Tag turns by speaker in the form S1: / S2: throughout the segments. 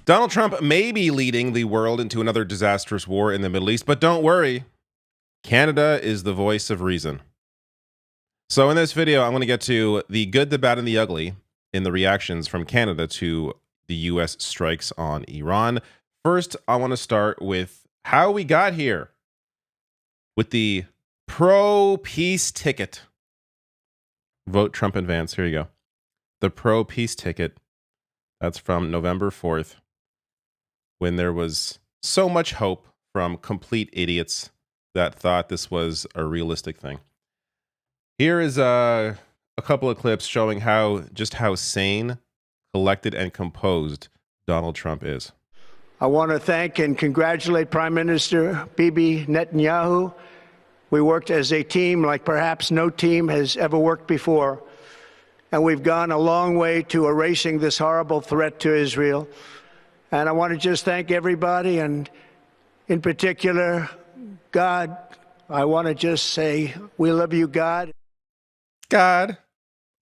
S1: Donald Trump may be leading the world into another disastrous war in the Middle East, but don't worry. Canada is the voice of reason. So in this video, I'm going to get to the good, the bad, and the ugly in the reactions from Canada to the U.S. strikes on Iran. First, I want to start with how we got here with the pro-peace ticket. Vote Trump and Vance. Here you go. The pro-peace ticket. That's from November 4th, when there was so much hope from complete idiots that thought this was a realistic thing. Here is a couple of clips showing how sane, collected, and composed Donald Trump is.
S2: I want to thank and congratulate Prime Minister Bibi Netanyahu. We worked as a team like perhaps no team has ever worked before. And we've gone a long way to erasing this horrible threat to Israel. And I want to just thank everybody, and in particular, God. I want to just say, we love you, God.
S1: God.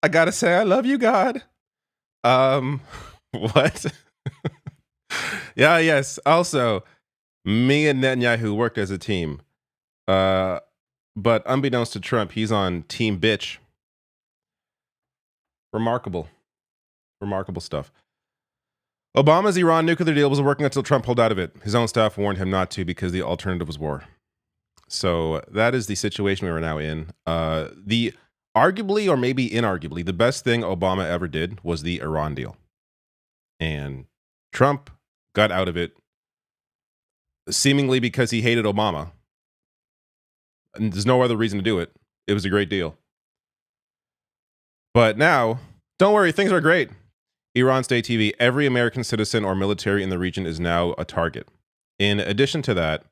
S1: I got to say, I love you, God. What? Yeah, yes. Also, me and Netanyahu worked as a team. But unbeknownst to Trump, he's on Team Bitch. Remarkable stuff. Obama's Iran nuclear deal was working until Trump pulled out of it. His own staff warned him not to because the alternative was war. So that is the situation we are now in. The arguably, or maybe inarguably, the best thing Obama ever did was the Iran deal. And Trump got out of it seemingly because he hated Obama. And there's no other reason to do it. It was a great deal. But now, don't worry, things are great. Iran State TV, every American citizen or military in the region is now a target. In addition to that,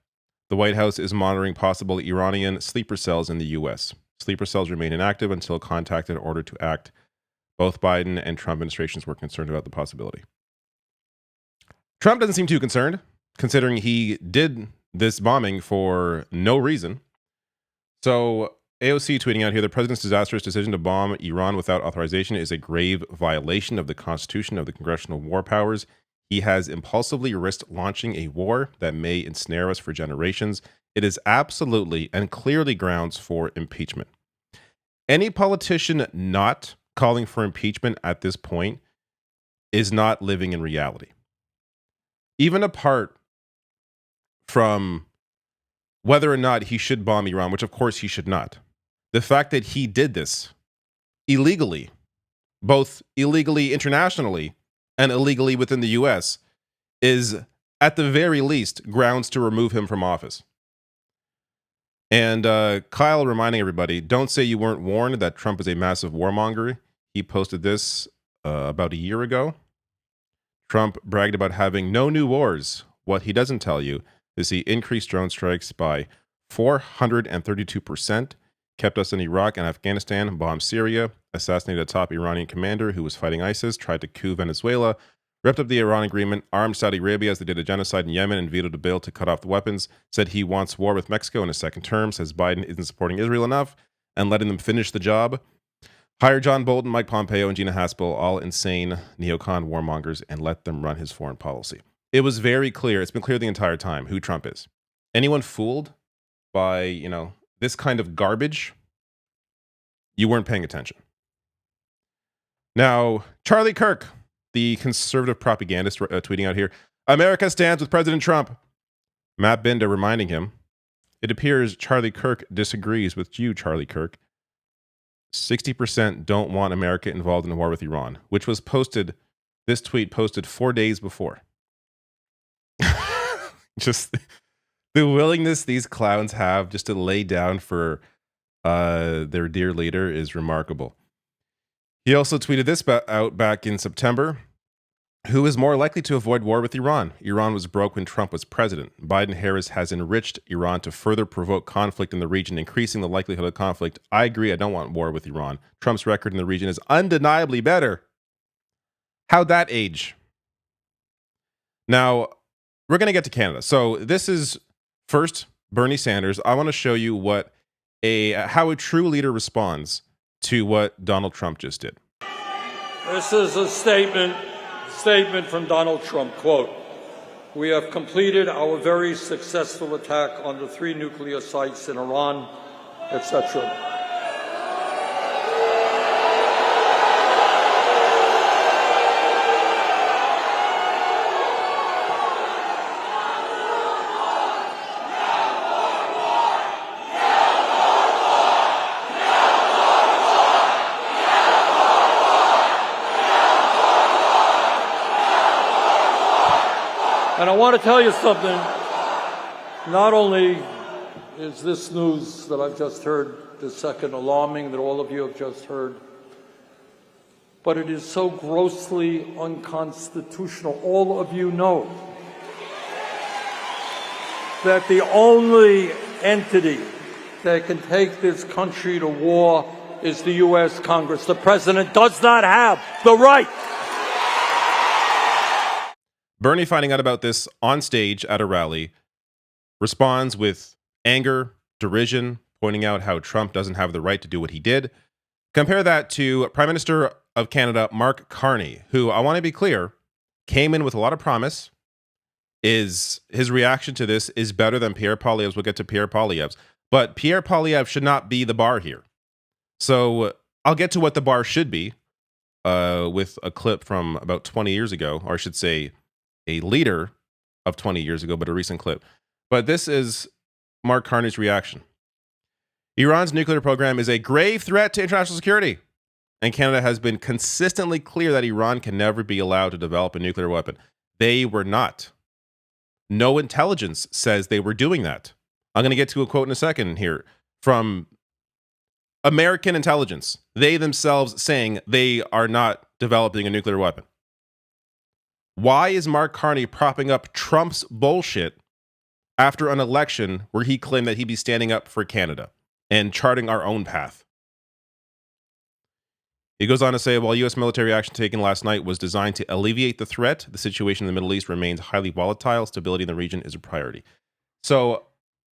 S1: the White House is monitoring possible Iranian sleeper cells in the U.S. Sleeper cells remain inactive until contacted in order to act. Both Biden and Trump administrations were concerned about the possibility. Trump doesn't seem too concerned, considering he did this bombing for no reason. So AOC tweeting out here, the president's disastrous decision to bomb Iran without authorization is a grave violation of the Constitution of the Congressional War Powers. He has impulsively risked launching a war that may ensnare us for generations. It is absolutely and clearly grounds for impeachment. Any politician not calling for impeachment at this point is not living in reality. Even apart from whether or not he should bomb Iran, which of course he should not. The fact that he did this illegally, both illegally internationally and illegally within the U.S., is at the very least grounds to remove him from office. And Kyle reminding everybody, don't say you weren't warned that Trump is a massive warmonger. He posted this about a year ago. Trump bragged about having no new wars. What he doesn't tell you is he increased drone strikes by 432%, kept us in Iraq and Afghanistan, bombed Syria, assassinated a top Iranian commander who was fighting ISIS, tried to coup Venezuela, ripped up the Iran agreement, armed Saudi Arabia as they did a genocide in Yemen, and vetoed a bill to cut off the weapons, said he wants war with Mexico in his second term, says Biden isn't supporting Israel enough and letting them finish the job. Hire John Bolton, Mike Pompeo, and Gina Haspel, all insane neocon warmongers, and let them run his foreign policy. It was very clear, it's been clear the entire time, who Trump is. Anyone fooled by, this kind of garbage, you weren't paying attention. Now, Charlie Kirk, the conservative propagandist, tweeting out here, America stands with President Trump. Matt Binda reminding him, it appears Charlie Kirk disagrees with you, Charlie Kirk. 60% don't want America involved in a war with Iran, which was posted, this tweet posted 4 days before. Just the willingness these clowns have just to lay down for their dear leader is remarkable. He also tweeted this out back in September. Who is more likely to avoid war with Iran? Iran was broke when Trump was president. Biden-Harris has enriched Iran to further provoke conflict in the region, increasing the likelihood of conflict. I agree, I don't want war with Iran. Trump's record in the region is undeniably better. How'd that age? Now, we're going to get to Canada. So this is first Bernie Sanders. I want to show you how a true leader responds to what Donald Trump just did.
S3: This is a statement from Donald Trump, quote, We have completed our very successful attack on the 3 nuclear sites in Iran, etc. And I want to tell you something. Not only is this news that I've just heard this second alarming, that all of you have just heard, but it is so grossly unconstitutional. All of you know that the only entity that can take this country to war is the U.S. Congress. The president does not have the right.
S1: Bernie, finding out about this on stage at a rally, responds with anger, derision, pointing out how Trump doesn't have the right to do what he did. Compare that to Prime Minister of Canada, Mark Carney, who, I want to be clear, came in with a lot of promise. His reaction to this is better than Pierre Poilievre's. We'll get to Pierre Poilievre's. But Pierre Poilievre should not be the bar here. So I'll get to what the bar should be with a clip from about 20 years ago, or I should say a leader of 20 years ago, but a recent clip. But this is Mark Carney's reaction. Iran's nuclear program is a grave threat to international security, and Canada has been consistently clear that Iran can never be allowed to develop a nuclear weapon. They were not. No intelligence says they were doing that. I'm going to get to a quote in a second here from American intelligence. They themselves saying they are not developing a nuclear weapon. Why is Mark Carney propping up Trump's bullshit after an election where he claimed that he'd be standing up for Canada and charting our own path? He goes on to say, while U.S. military action taken last night was designed to alleviate the threat, the situation in the Middle East remains highly volatile. Stability in the region is a priority. So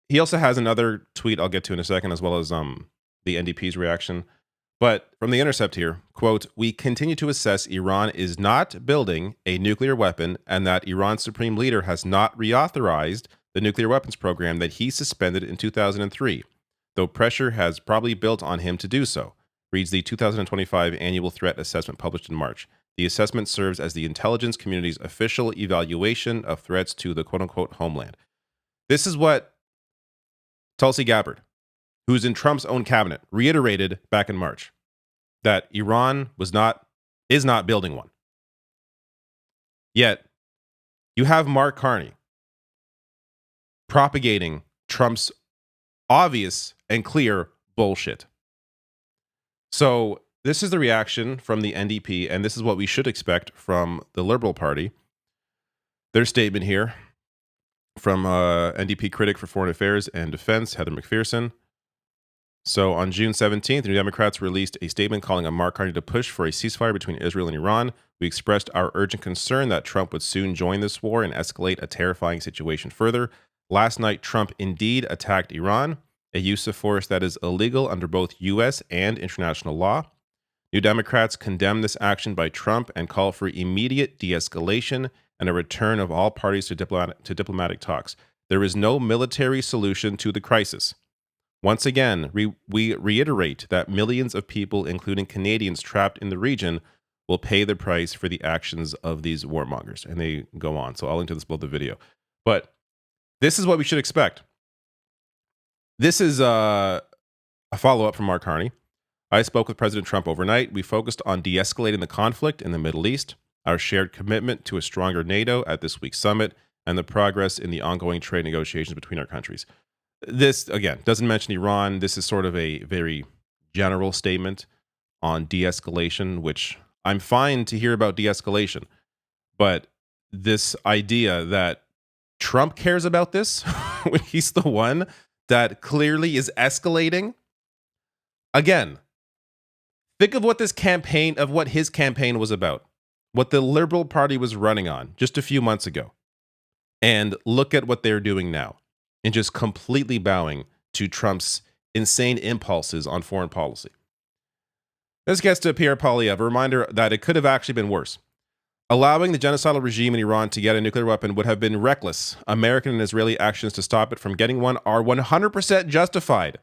S1: he also has another tweet I'll get to in a second, as well as the NDP's reaction. But from The Intercept here, quote, we continue to assess Iran is not building a nuclear weapon and that Iran's supreme leader has not reauthorized the nuclear weapons program that he suspended in 2003, though pressure has probably built on him to do so, reads the 2025 Annual Threat Assessment published in March. The assessment serves as the intelligence community's official evaluation of threats to the quote-unquote homeland. This is what Tulsi Gabbard, who's in Trump's own cabinet, reiterated back in March, that Iran is not building one. Yet, you have Mark Carney propagating Trump's obvious and clear bullshit. So this is the reaction from the NDP, and this is what we should expect from the Liberal Party. Their statement here from NDP critic for Foreign Affairs and Defense, Heather McPherson. So on June 17th, the New Democrats released a statement calling on Mark Carney to push for a ceasefire between Israel and Iran. We expressed our urgent concern that Trump would soon join this war and escalate a terrifying situation further. Last night, Trump indeed attacked Iran, a use of force that is illegal under both U.S. and international law. New Democrats condemn this action by Trump and call for immediate de-escalation and a return of all parties to diplomatic talks. There is no military solution to the crisis. Once again, we reiterate that millions of people, including Canadians trapped in the region, will pay the price for the actions of these warmongers. And they go on. So I'll link to this below the video. But this is what we should expect. This is a follow-up from Mark Carney. I spoke with President Trump overnight. We focused on de-escalating the conflict in the Middle East, our shared commitment to a stronger NATO at this week's summit, and the progress in the ongoing trade negotiations between our countries. This, again, doesn't mention Iran. This is sort of a very general statement on de-escalation, which I'm fine to hear about de-escalation. But this idea that Trump cares about this, when he's the one that clearly is escalating. Again, think of what his campaign was about, what the Liberal Party was running on just a few months ago. And look at what they're doing now. And just completely bowing to Trump's insane impulses on foreign policy. This gets to Pierre Poilievre, a reminder that it could have actually been worse. Allowing the genocidal regime in Iran to get a nuclear weapon would have been reckless. American and Israeli actions to stop it from getting one are 100% justified.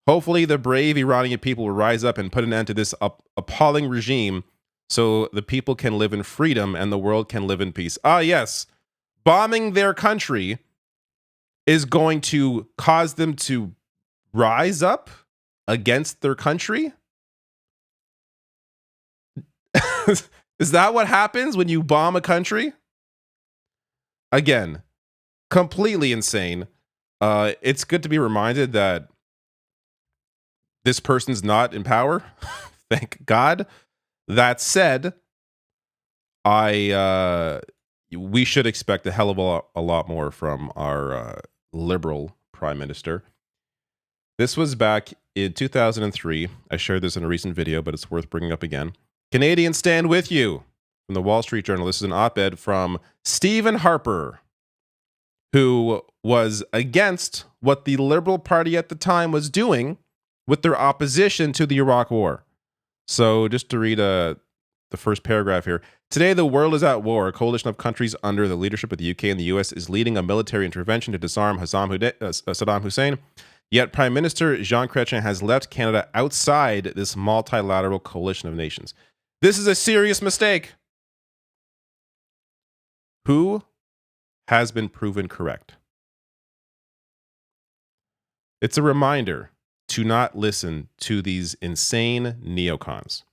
S1: Hopefully, the brave Iranian people will rise up and put an end to this appalling regime so the people can live in freedom and the world can live in peace. Ah, yes. Bombing their country is going to cause them to rise up against their country? Is that what happens when you bomb a country? Again, completely insane. It's good to be reminded that this person's not in power. Thank God. That said, we should expect a hell of a lot more from our liberal prime minister. This was back in 2003. I shared this in a recent video, but it's worth bringing up again. Canadians stand with you. From the Wall Street Journal. This is an op-ed from Stephen Harper, who was against what the Liberal Party at the time was doing with their opposition to the Iraq War. So just to read the first paragraph here. Today, the world is at war. A coalition of countries under the leadership of the UK and the US is leading a military intervention to disarm Saddam Hussein. Yet Prime Minister Jean Chrétien has left Canada outside this multilateral coalition of nations. This is a serious mistake. Who has been proven correct? It's a reminder to not listen to these insane neocons.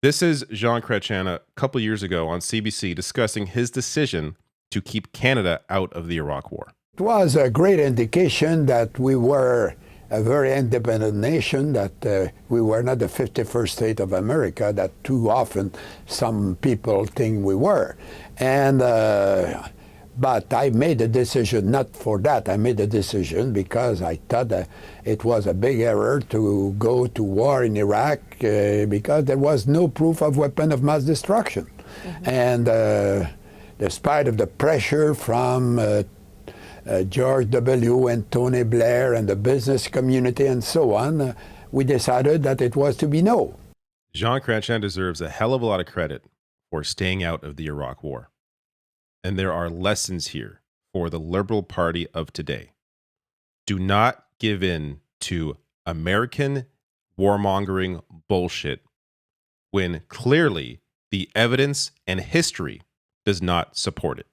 S1: This is Jean Chrétien a couple years ago on CBC discussing his decision to keep Canada out of the Iraq War.
S4: It was a great indication that we were a very independent nation, that we were not the 51st state of America, that too often some people think we were. And but I made a decision not for that. I made a decision because I thought that it was a big error to go to war in Iraq because there was no proof of weapon of mass destruction. Mm-hmm. And despite of the pressure from George W. and Tony Blair and the business community and so on, we decided that it was to be no.
S1: Jean Chrétien deserves a hell of a lot of credit for staying out of the Iraq War. And there are lessons here for the Liberal Party of today. Do not give in to American warmongering bullshit when clearly the evidence and history does not support it.